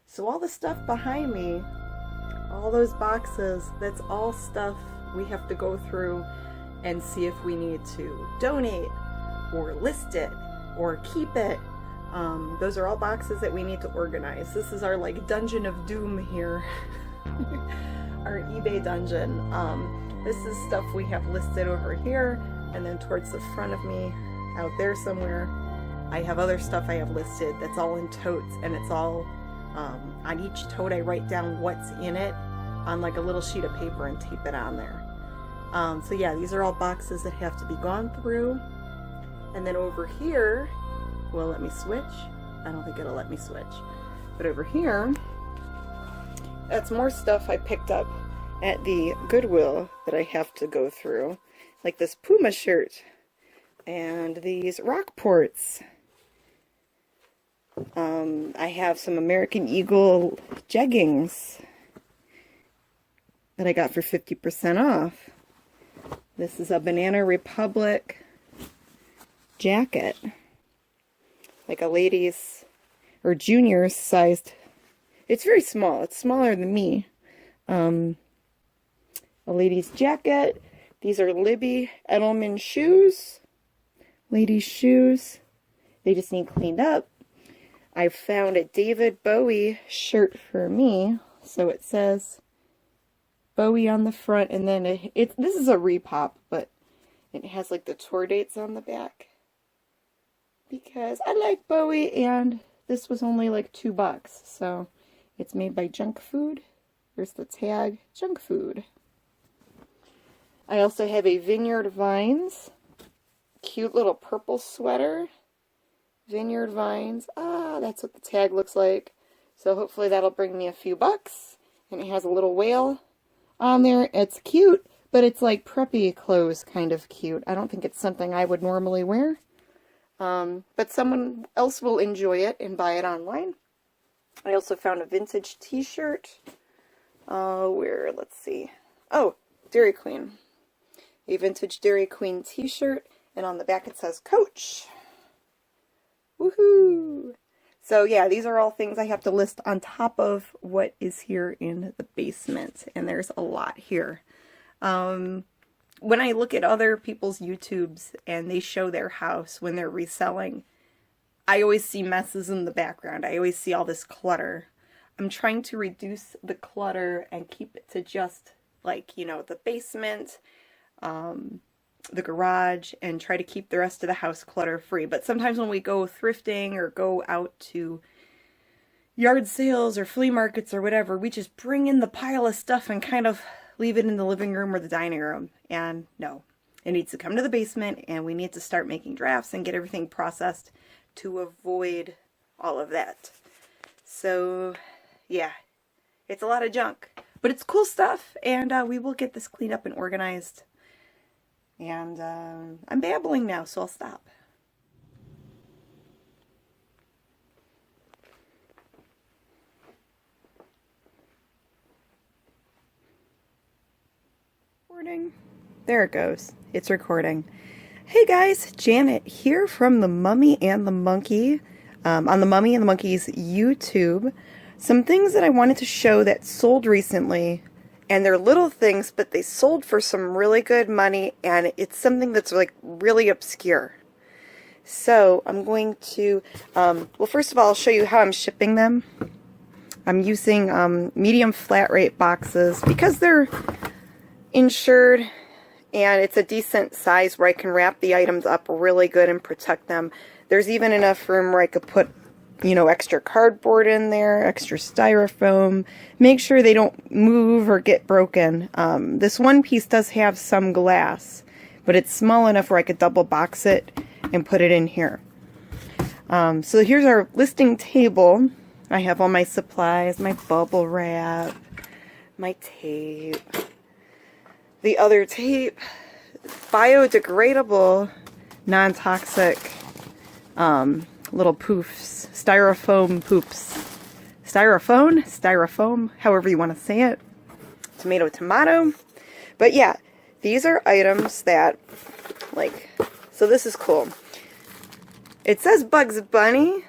So all the stuff behind me, all those boxes, that's all stuff we have to go through and see if we need to donate or list it or keep it. Those are all boxes that we need to organize. This is our like dungeon of doom here. Our eBay dungeon. This is stuff we have listed over here, and then towards the front of me, out there somewhere, I have other stuff I have listed that's all in totes, and it's all on each tote I write down what's in it on like a little sheet of paper and tape it on there. So yeah, these are all boxes that have to be gone through. And then over here, will it let me switch? I don't think it'll let me switch. But over here, that's more stuff I picked up at the Goodwill that I have to go through. Like this Puma shirt and these Rockports. I have some American Eagle jeggings that I got for 50% off. This is a Banana Republic jacket. Like a ladies or juniors sized. It's very small. It's smaller than me. A lady's jacket. These are Libby Edelman shoes. Ladies' shoes. They just need cleaned up. I found a David Bowie shirt for me. So it says Bowie on the front, and then this is a repop, but it has like the tour dates on the back. Because I like Bowie, and this was only like $2. So it's made by Junk Food. There's the tag, Junk Food. I also have a Vineyard Vines, cute little purple sweater. Vineyard Vines. Ah, that's what the tag looks like. So hopefully that'll bring me a few bucks. And it has a little whale on there. It's cute, but it's like preppy clothes kind of cute. I don't think it's something I would normally wear. But someone else will enjoy it and buy it online. I also found a vintage t-shirt. Let's see. Oh, Dairy Queen. A vintage Dairy Queen t-shirt. And on the back it says Coach. Woohoo! So yeah, these are all things I have to list on top of what is here in the basement. And there's a lot here. When I look at other people's YouTubes and they show their house when they're reselling, I always see messes in the background. I always see all this clutter. I'm trying to reduce the clutter and keep it to just like, you know, the basement, the garage, and try to keep the rest of the house clutter free. But sometimes when we go thrifting or go out to yard sales or flea markets or whatever, we just bring in the pile of stuff and kind of leave it in the living room or the dining room. And no, it needs to come to the basement, and we need to start making drafts and get everything processed to avoid all of that. So yeah, it's a lot of junk, but it's cool stuff, and we will get this cleaned up and organized. And I'm babbling now, so I'll stop. Recording. There it goes. It's recording. Hey guys, Janet here from The Mummy and the Monkey on The Mummy and the Monkey's YouTube. Some things that I wanted to show that sold recently. And they're little things, but they sold for some really good money, and it's something that's like really obscure. So I'm going to, well, first of all, I'll show you how I'm shipping them. I'm using medium flat rate boxes because they're insured, and it's a decent size where I can wrap the items up really good and protect them. There's even enough room where I could put, you know, extra cardboard in there, extra styrofoam. Make sure they don't move or get broken. This one piece does have some glass, but it's small enough where I could double box it and put it in here. So here's our listing table. I have all my supplies, my bubble wrap, my tape, the other tape, biodegradable, non-toxic, little poofs, styrofoam poops. Styrofoam, however you want to say it. Tomato, tomato. But yeah, these are items that, like, so this is cool. It says Bugs Bunny,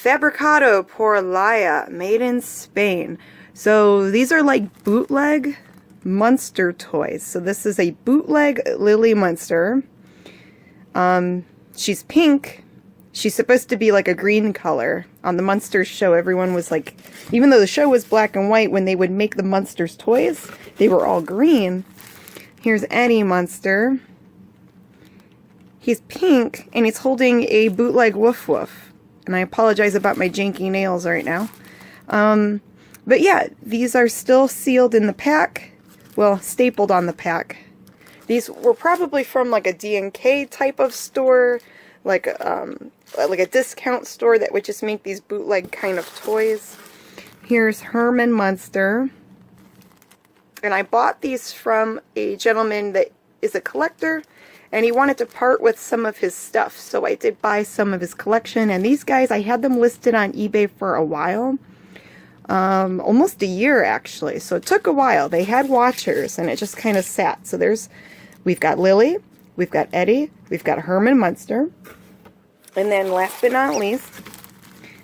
Fabricado por Laia, made in Spain. So these are like bootleg Munster toys. So this is a bootleg Lily Munster. She's pink. She's supposed to be like a green color. On the Munsters show, everyone was like, even though the show was black and white, when they would make the Munsters toys, they were all green. Here's Eddie Munster. He's pink, and he's holding a bootleg Woof Woof. And I apologize about my janky nails right now. But yeah, these are still sealed in the pack. Well, stapled on the pack. These were probably from like a D&K type of store, like a discount store that would just make these bootleg kind of toys. Here's Herman Munster. And I bought these from a gentleman that is a collector, and he wanted to part with some of his stuff. So I did buy some of his collection, and these guys, I had them listed on eBay for a while. Almost a year actually. So it took a while. They had watchers, and it just kind of sat. So we've got Lily, we've got Eddie, we've got Herman Munster. And then last but not least,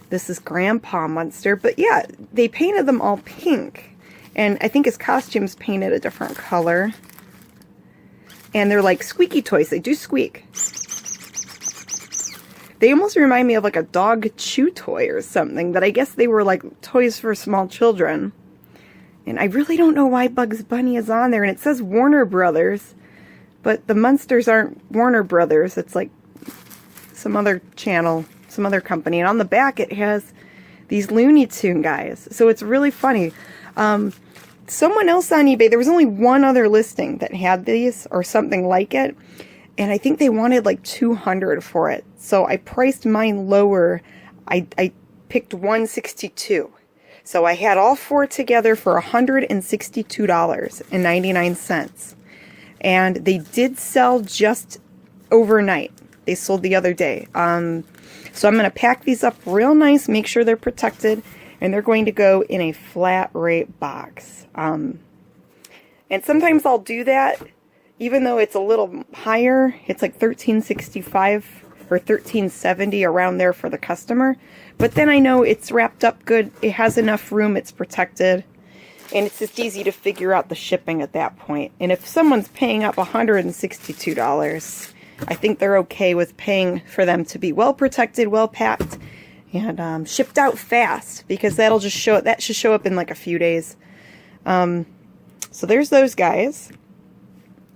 this is Grandpa Munster. But yeah, they painted them all pink. And I think his costume's painted a different color. And they're like squeaky toys. They do squeak. They almost remind me of like a dog chew toy or something. But I guess they were like toys for small children. And I really don't know why Bugs Bunny is on there. And it says Warner Brothers. But the Munsters aren't Warner Brothers. It's like some other channel, some other company. And on the back it has these Looney Tune guys. So it's really funny. Someone else on eBay, there was only one other listing that had these or something like it. And I think they wanted like $200 for it. So I priced mine lower. I picked $162. So I had all four together for $162.99. And they did sell just overnight. They sold the other day. So I'm going to pack these up real nice, make sure they're protected, and they're going to go in a flat rate box. And sometimes I'll do that, even though it's a little higher. It's like $13.65 or $13.70 around there for the customer. But then I know it's wrapped up good. It has enough room. It's protected. And it's just easy to figure out the shipping at that point. And if someone's paying up $162, I think they're okay with paying for them to be well protected, well packed, and shipped out fast, because that should show up in like a few days. So there's those guys.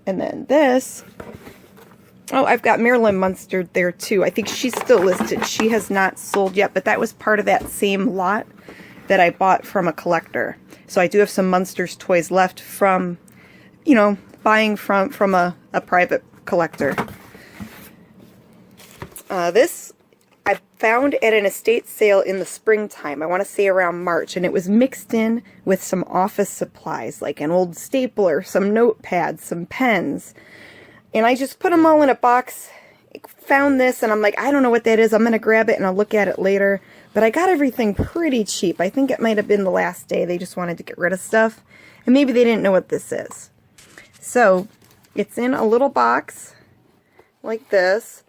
And then this, oh, I've got Marilyn Munster there too. I think she's still listed. She has not sold yet, but that was part of that same lot that I bought from a collector. So I do have some Munsters toys left from, you know, buying from a private collector. This I found at an estate sale in the springtime. I want to say around March, and it was mixed in with some office supplies, like an old stapler, some notepads, some pens. And I just put them all in a box, found this, and I'm like, I don't know what that is. I'm going to grab it and I'll look at it later. But I got everything pretty cheap. I think it might have been the last day. They just wanted to get rid of stuff. And maybe they didn't know what this is. So it's in a little box like this.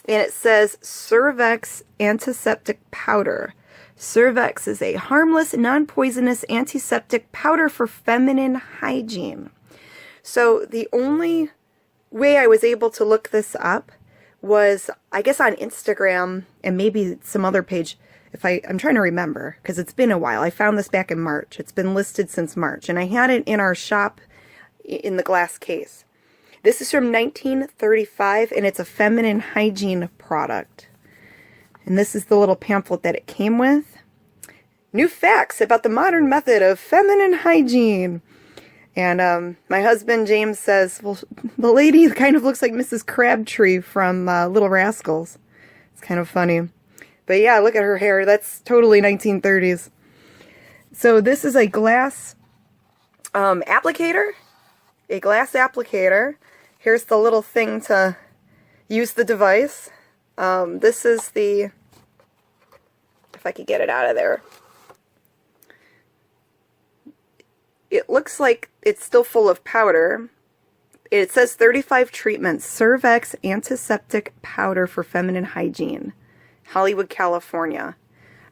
And it says Cervex Antiseptic Powder. Cervex is a harmless, non-poisonous antiseptic powder for feminine hygiene. So the only way I was able to look this up was, I guess, on Instagram and maybe some other page. I'm trying to remember, because it's been a while. I found this back in March. It's been listed since March. And I had it in our shop in the glass case. This is from 1935, and it's a feminine hygiene product. And this is the little pamphlet that it came with. New facts about the modern method of feminine hygiene. And my husband, James, says, well, the lady kind of looks like Mrs. Crabtree from Little Rascals. It's kind of funny. But yeah, look at her hair. That's totally 1930s. So this is a glass applicator. A glass applicator. Here's the little thing to use the device. This is the, if I could get it out of there. It looks like it's still full of powder. It says 35 treatments, Cervex Antiseptic Powder for Feminine Hygiene. Hollywood, California.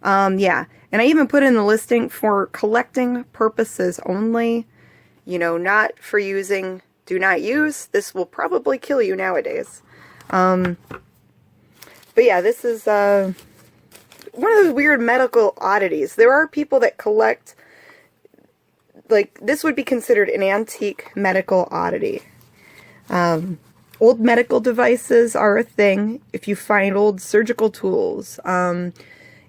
Yeah, and I even put in the listing for collecting purposes only, you know, not for using, do not use. This will probably kill you nowadays. But yeah, this is one of those weird medical oddities. There are people that collect, like, this would be considered an antique medical oddity. Old medical devices are a thing. If you find old surgical tools,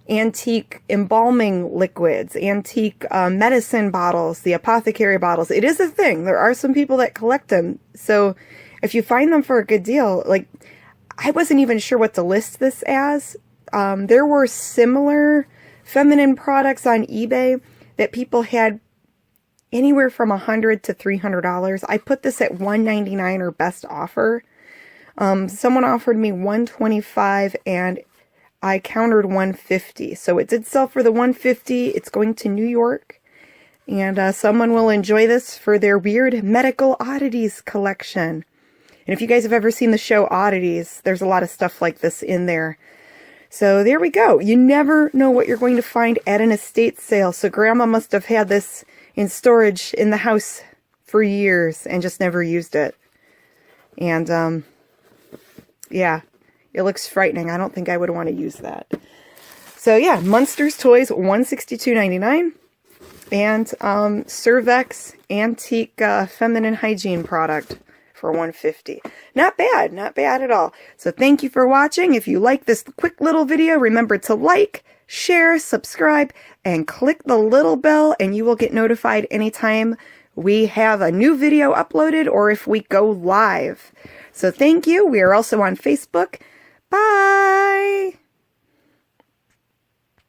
antique embalming liquids, antique medicine bottles, the apothecary bottles, it is a thing. There are some people that collect them. So if you find them for a good deal, like, I wasn't even sure what to list this as. There were similar feminine products on eBay that people had anywhere from $100 to $300. I put this at $199 or best offer. Someone offered me $125 and I countered $150. So it did sell for the $150. It's going to New York. And someone will enjoy this for their weird medical oddities collection. And if you guys have ever seen the show Oddities, there's a lot of stuff like this in there. So there we go. You never know what you're going to find at an estate sale. So Grandma must have had this in storage in the house for years and just never used it. And yeah, it looks frightening. I don't think I would want to use that. So yeah, Munster's Toys, $162.99. And Cervex Antique Feminine Hygiene product for $150. Not bad, not bad at all. So thank you for watching. If you like this quick little video, remember to like, share, subscribe, and click the little bell, and you will get notified anytime we have a new video uploaded or if we go live. So thank you. We are also on Facebook. Bye!